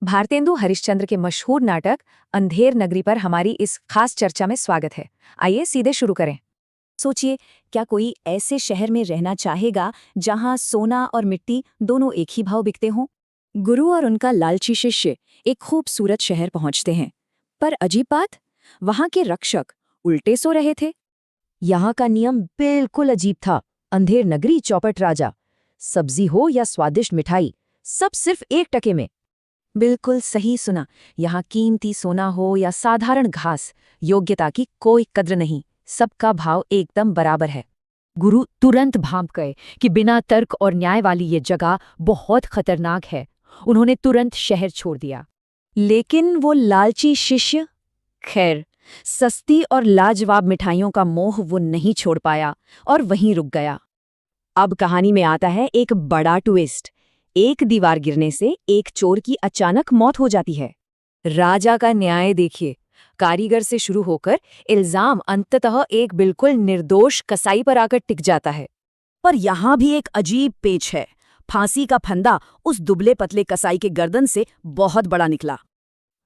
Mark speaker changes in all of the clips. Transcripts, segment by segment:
Speaker 1: भारतेंदु हरिश्चंद्र के मशहूर नाटक अंधेर नगरी पर हमारी इस खास चर्चा में स्वागत है। आइए सीधे शुरू करें।
Speaker 2: सोचिए, क्या कोई ऐसे शहर में रहना चाहेगा जहां सोना और मिट्टी दोनों एक ही भाव बिकते हों? गुरु और उनका लालची शिष्य एक खूबसूरत शहर पहुंचते हैं, पर अजीब बात, वहां के रक्षक उल्टे सो रहे थे।
Speaker 3: यहाँ का नियम बिल्कुल अजीब था। अंधेर नगरी चौपट राजा, सब्जी हो या स्वादिष्ट मिठाई, सब सिर्फ 1 टके में।
Speaker 2: बिल्कुल सही सुना। यहाँ कीमती सोना हो या साधारण घास, योग्यता की कोई कद्र नहीं, सबका भाव एकदम बराबर है।
Speaker 3: गुरु तुरंत भांप गए कि बिना तर्क और न्याय वाली ये जगह बहुत खतरनाक है। उन्होंने तुरंत शहर छोड़ दिया।
Speaker 2: लेकिन वो लालची शिष्य, खैर, सस्ती और लाजवाब मिठाइयों का मोह वो नहीं छोड़ पाया और वहीं रुक गया। अब कहानी में आता है एक बड़ा ट्विस्ट। एक दीवार गिरने से एक चोर की अचानक मौत हो जाती है। राजा का न्याय देखिए, कारीगर से शुरू होकर इल्जाम अंततः एक बिल्कुल निर्दोष कसाई पर आकर टिक जाता है। पर यहाँ भी एक अजीब पेच है। फांसी का फंदा उस दुबले पतले कसाई के गर्दन से बहुत बड़ा निकला।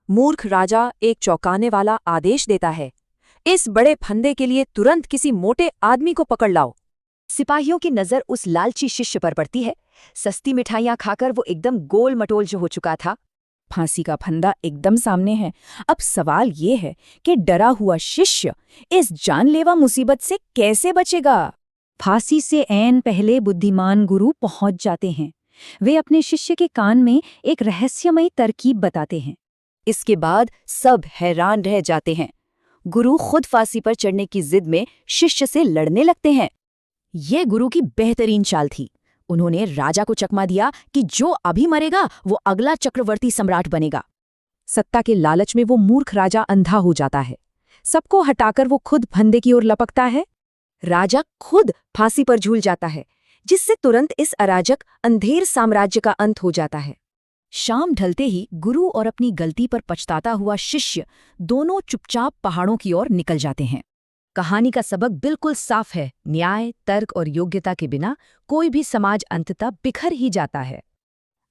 Speaker 2: मूर्ख राजा एक चौंकाने वाला आदेश देता है, इस बड़े फंदे के लिए तुरंत किसी मोटे आदमी को पकड़ लाओ। सिपाहियों की नजर उस लालची शिष्य पर पड़ती है। सस्ती मिठाइयां खाकर वो एकदम गोल मटोल जो हो चुका था। फांसी का फंदा एकदम सामने है। अब सवाल ये है कि डरा हुआ शिष्य इस जानलेवा मुसीबत से कैसे बचेगा? फांसी से ऐन पहले बुद्धिमान गुरु पहुंच जाते हैं। वे अपने शिष्य के कान में एक रहस्यमयी तरकीब बताते हैं। इसके बाद सब हैरान रह जाते हैं। गुरु खुद फांसी पर चढ़ने की जिद में शिष्य से लड़ने लगते हैं। ये गुरु की बेहतरीन चाल थी। उन्होंने राजा को चकमा दिया कि जो अभी मरेगा वो अगला चक्रवर्ती सम्राट बनेगा। सत्ता के लालच में वो मूर्ख राजा अंधा हो जाता है। सबको हटाकर वो खुद फंदे की ओर लपकता है। राजा खुद फांसी पर झूल जाता है, जिससे तुरंत इस अराजक अंधेर साम्राज्य का अंत हो जाता है। शाम ढलते ही गुरु और अपनी गलती पर पछताता हुआ शिष्य दोनों चुपचाप पहाड़ों की ओर निकल जाते हैं। कहानी का सबक बिल्कुल साफ है। न्याय, तर्क और योग्यता के बिना कोई भी समाज अंततः बिखर ही जाता है।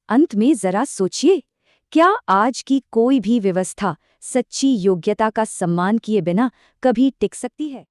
Speaker 2: अंत में जरा सोचिए, क्या आज की कोई भी व्यवस्था सच्ची योग्यता का सम्मान किए बिना कभी टिक सकती है?